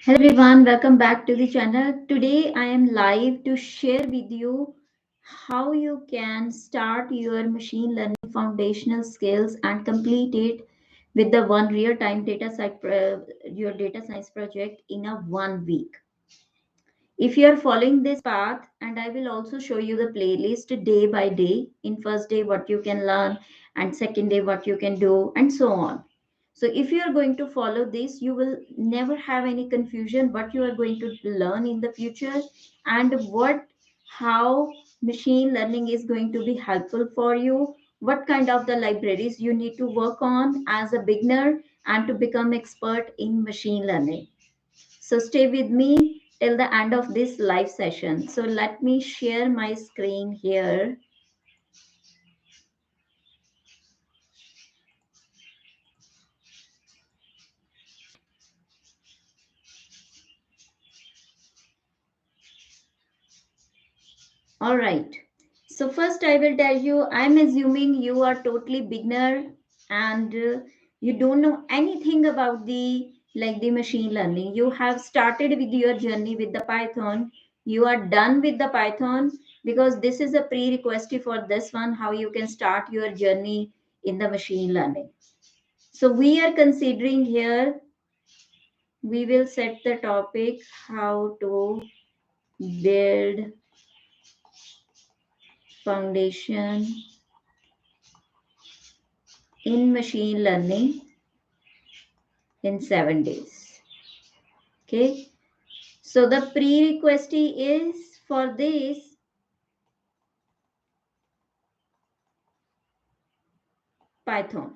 Hello everyone, welcome back to the channel. Today I am live to share with you how you can start your machine learning foundational skills and complete it with the one real-time your data science project in a 1 week. If you are following this path, and I will also show you the playlist day by day, in first day what you can learn and second day what you can do and so on. So if you are going to follow this, you will never have any confusion what you are going to learn in the future and how machine learning is going to be helpful for you, what kind of the libraries you need to work on as a beginner and to become expert in machine learning. So stay with me till the end of this live session. So let me share my screen here. All right. So first I will tell you, I'm assuming you are totally beginner and you don't know anything about the machine learning. You have started with your journey with the Python. You are done with the Python because this is a prerequisite for this one, how you can start your journey in the machine learning. So we are considering here, we will set the topic how to build foundation in machine learning in 7 days. Okay. So the prerequisite is for this Python.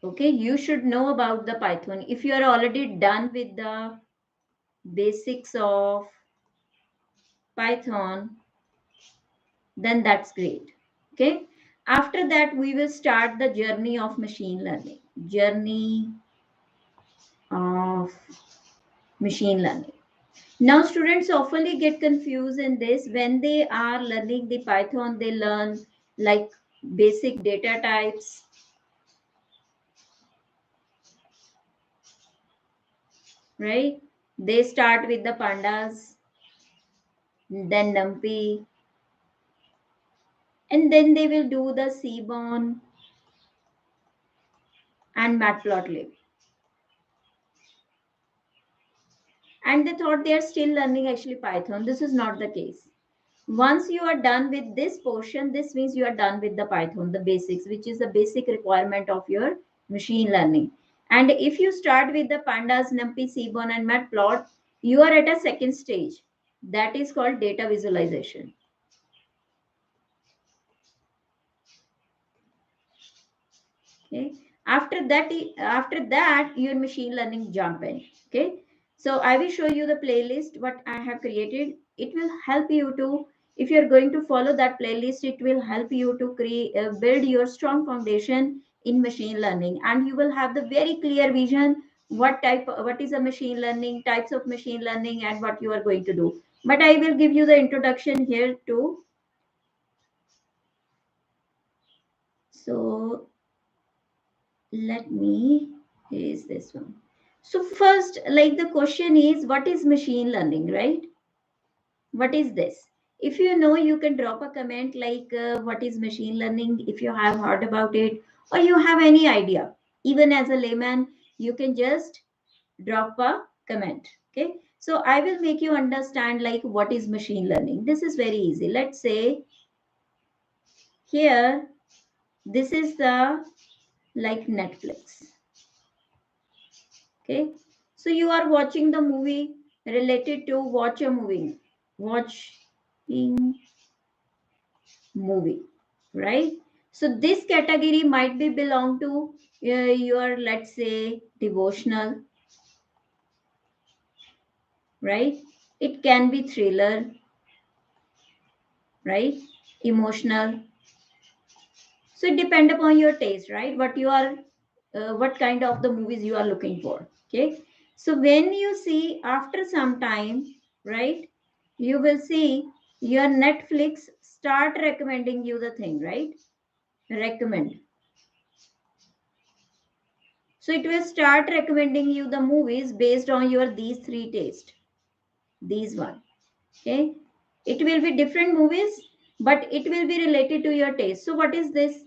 Okay. You should know about the Python. If you are already done with the basics of Python, then that's great. Okay. After that, we will start the journey of machine learning. Journey of machine learning. Now, students often get confused in this when they are learning the Python, they learn like basic data types, right? They start with the pandas, then NumPy, and then they will do the Seaborn and Matplotlib. And they thought they are still learning actually Python. This is not the case. Once you are done with this portion, this means you are done with the Python, the basics, which is the basic requirement of your machine learning. And if you start with the pandas, NumPy, Seaborn, and Matplot, you are at a second stage. That is called data visualization. Okay. After that, your machine learning jump in. Okay. So I will show you the playlist what I have created. It will help you to, if you're going to follow that playlist, it will help you to build your strong foundation in machine learning, and you will have the very clear vision what is a machine learning, types of machine learning, and what you are going to do. But I will give you the introduction here too. So let me, here is this one. So first, like the question is, what is machine learning, right? What is this? If you know, you can drop a comment like what is machine learning, if you have heard about it, or you have any idea. Even as a layman, you can just drop a comment. Okay. So I will make you understand like what is machine learning. This is very easy. Let's say here, this is the like Netflix. Okay. So you are watching the movie related to watching movie, right? So this category might be belong to your, let's say, devotional, right? It can be thriller, right? Emotional. So it depend upon your taste, right? What kind of the movies you are looking for. Okay. So when you see after some time, right, you will see your Netflix start recommending you the thing, right? Recommend. So it will start recommending you the movies based on your these three tastes. These one. Okay. It will be different movies, but it will be related to your taste. So what is this?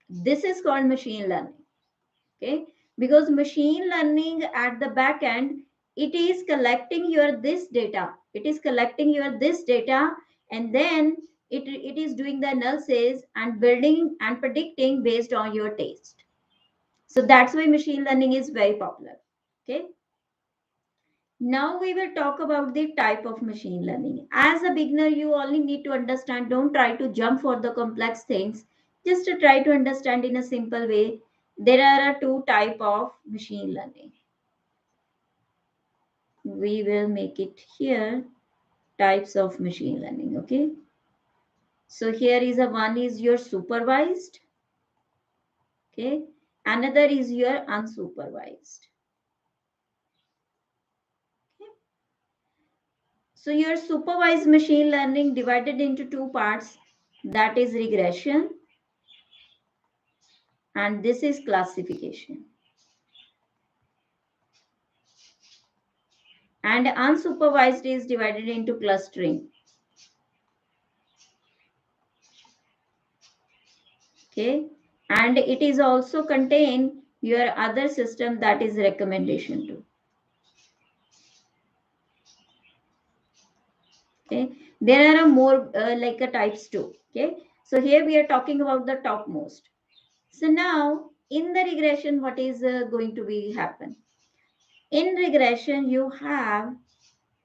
This is called machine learning. Okay. Because machine learning at the back end, it is collecting your this data. It is collecting your this data, and then it is doing the analysis and building and predicting based on your taste. So that's why machine learning is very popular. Okay. Now we will talk about the type of machine learning. As a beginner, you only need to understand, don't try to jump for the complex things. Just to try to understand in a simple way. There are two type of machine learning. We will make it here, types of machine learning. Okay. So here is a one is your supervised. Okay. Another is your unsupervised. Okay. So your supervised machine learning divided into two parts, that is regression and this is classification. And unsupervised is divided into clustering. Okay. And it is also contain your other system, that is recommendation too. Okay. There are more like a types too. Okay. So here we are talking about the topmost. So now in the regression, what is going to be happen? In regression, you have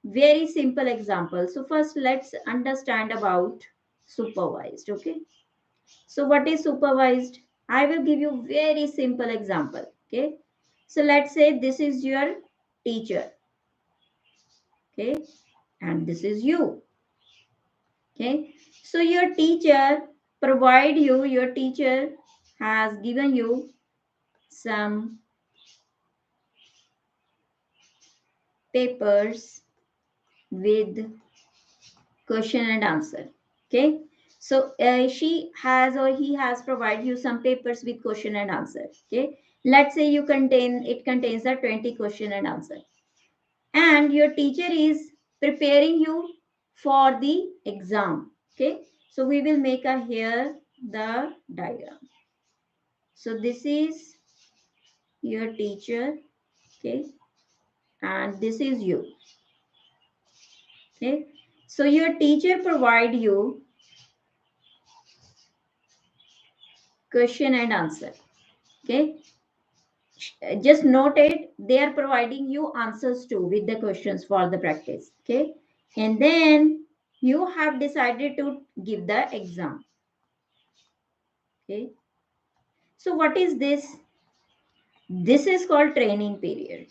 very simple example. So first let's understand about supervised. Okay. So what is supervised? I will give you very simple example. Okay. So let's say this is your teacher. Okay. And this is you. Okay. So your teacher your teacher has given you some papers with question and answer. Okay. So she has or he has provided you some papers with question and answer. Okay. Let's say it contains a 20 question and answer. And your teacher is preparing you for the exam. Okay. So we will make a here the diagram. So this is your teacher. Okay. And this is you. Okay. So your teacher provide you question and answer. Okay. Just note it, they are providing you answers too with the questions for the practice. Okay. And then you have decided to give the exam. Okay. So what is this? This is called training period.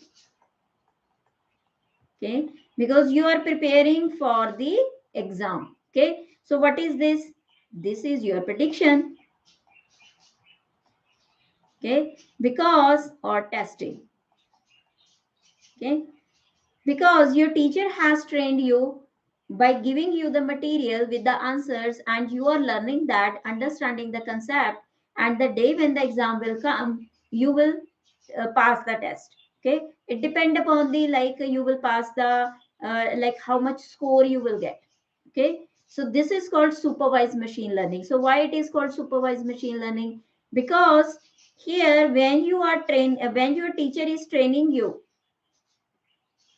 Okay. Because you are preparing for the exam. Okay. So what is this? This is your prediction. Okay. Because or testing. Okay. Because your teacher has trained you by giving you the material with the answers, and you are learning that, understanding the concept, and the day when the exam will come, you will pass the test. Okay. It depend upon the like you will pass the like how much score you will get. Okay. So this is called supervised machine learning. So why it is called supervised machine learning? Because here when you are trained, when your teacher is training you,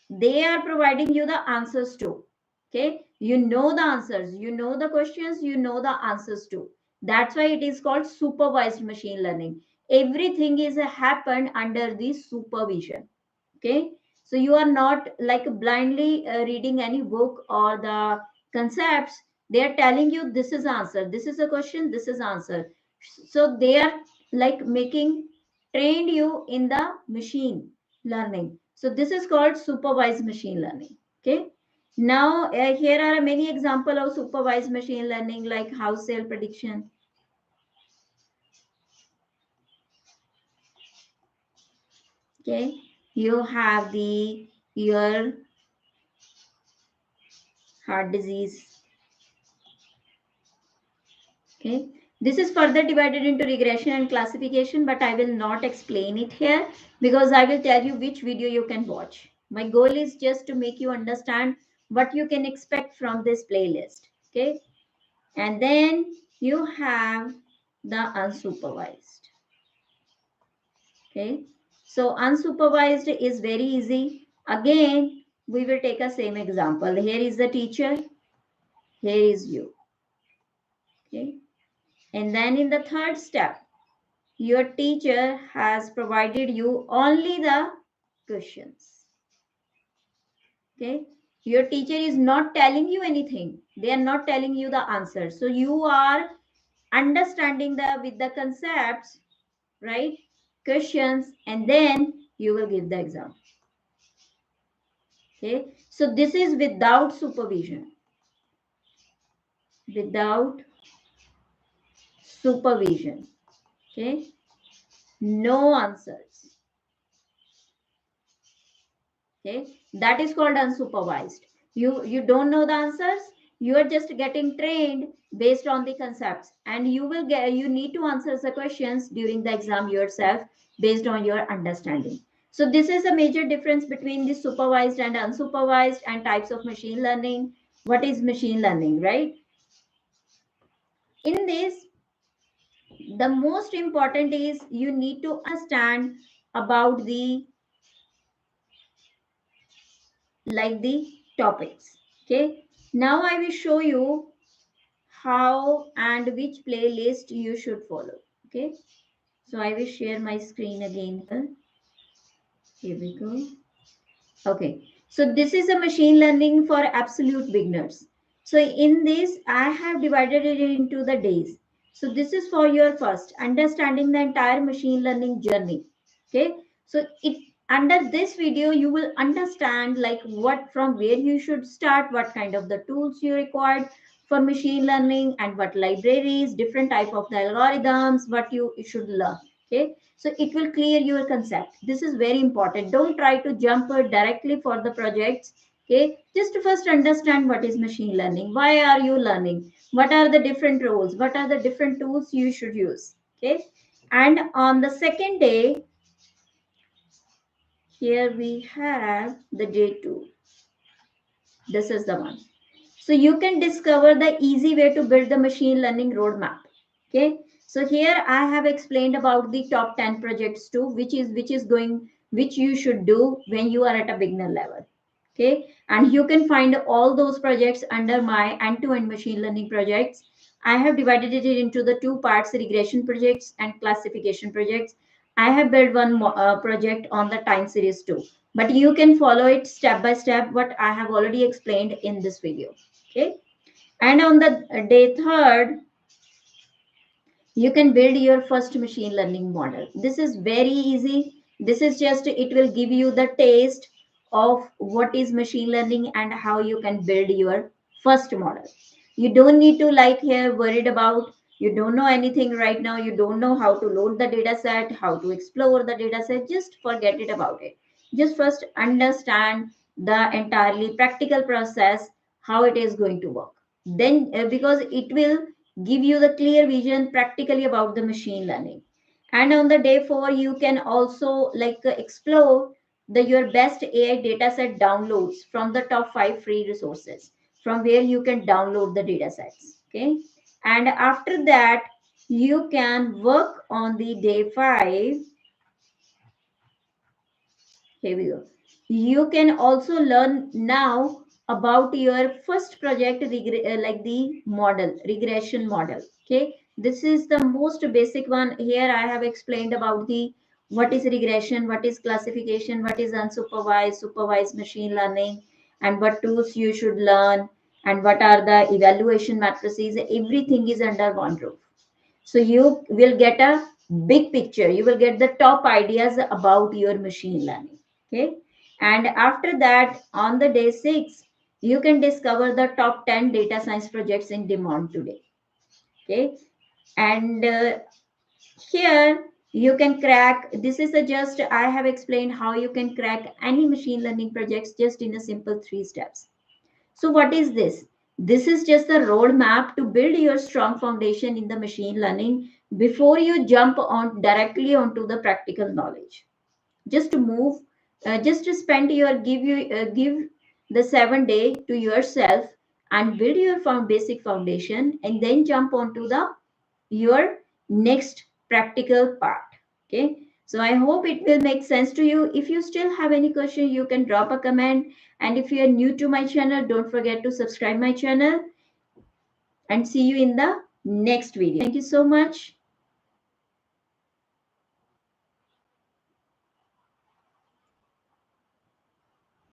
they are providing you the answers too. Okay. You know the answers, you know the questions, you know the answers too. That's why it is called supervised machine learning. Everything is happened under the supervision. Okay. So you are not like blindly reading any book or the concepts. They are telling you this is answer, this is a question, this is answer. So they are like making trained you in the machine learning. So this is called supervised machine learning. Okay. Now here are many example of supervised machine learning like house sale prediction. Okay. You have the your heart disease. Okay. This is further divided into regression and classification, but I will not explain it here because I will tell you which video you can watch. My goal is just to make you understand what you can expect from this playlist. Okay. And then you have the unsupervised. Okay. So unsupervised is very easy. Again, we will take a same example. Here is the teacher. Here is you. Okay. And then in the third step, your teacher has provided you only the questions. Okay. Your teacher is not telling you anything. They are not telling you the answer. So you are understanding the with the concepts, right? Questions, and then you will give the exam. Okay. So this is without supervision. Without supervision. Okay. No answers. Okay, that is called unsupervised. You don't know the answers. You are just getting trained based on the concepts, and you need to answer the questions during the exam yourself based on your understanding. So this is a major difference between the supervised and unsupervised and types of machine learning. What is machine learning, right? In this, the most important is you need to understand about the the topics. Okay, now I will show you how and which playlist you should follow. Okay, so I will share my screen again here. Here we go. Okay, so this is a machine learning for absolute beginners. So in this, I have divided it into the days. So this is for your first understanding the entire machine learning journey. Okay, so it under this video you will understand like what from where you should start, what kind of the tools you required for machine learning, and what libraries, different type of the algorithms, what you should learn. Okay, so it will clear your concept. This is very important. Don't try to jump directly for the projects. Okay, just to first understand what is machine learning, why are you learning, what are the different roles, what are the different tools you should use. Okay, and on the second day, here we have the day 2. This is the one. So you can discover the easy way to build the machine learning roadmap. Okay, so here I have explained about the top 10 projects too, which you should do when you are at a beginner level. Okay, and you can find all those projects under my end-to-end machine learning projects. I have divided it into the two parts: regression projects and classification projects. I have built one project on the time series too, but you can follow it step by step what I have already explained in this video. Okay, and on the day 3rd, you can build your first machine learning model. This is very easy. This is just, it will give you the taste of what is machine learning and how you can build your first model. You don't need to like here worried about, you don't know anything right now, you don't know how to load the data set, how to explore the data set, just forget it about it. Just first understand the entirely practical process, how it is going to work. Then because it will give you the clear vision practically about the machine learning. And on the day 4, you can also explore the your best AI dataset downloads from the top 5 free resources from where you can download the datasets. Okay, and after that you can work on the day 5. Here we go. You can also learn now about your first project, like the model, regression model. Okay, this is the most basic one. Here I have explained about the what is regression, what is classification, what is unsupervised, supervised machine learning, and what tools you should learn, and what are the evaluation matrices. Everything is under one roof. So you will get a big picture. You will get the top ideas about your machine learning. Okay. And after that, on the day 6, you can discover the top 10 data science projects in demand today. Okay. And here you can crack, this is a just, I have explained how you can crack any machine learning projects just in a simple 3 steps. So what is this? This is just the roadmap to build your strong foundation in the machine learning before you jump on directly onto the practical knowledge. Just to move, just to spend your give the 7 day to yourself and build your basic foundation, and then jump onto the your next practical part. Okay, so I hope it will make sense to you. If you still have any question, you can drop a comment, and if you are new to my channel, don't forget to subscribe my channel, and see you in the next video. Thank you so much.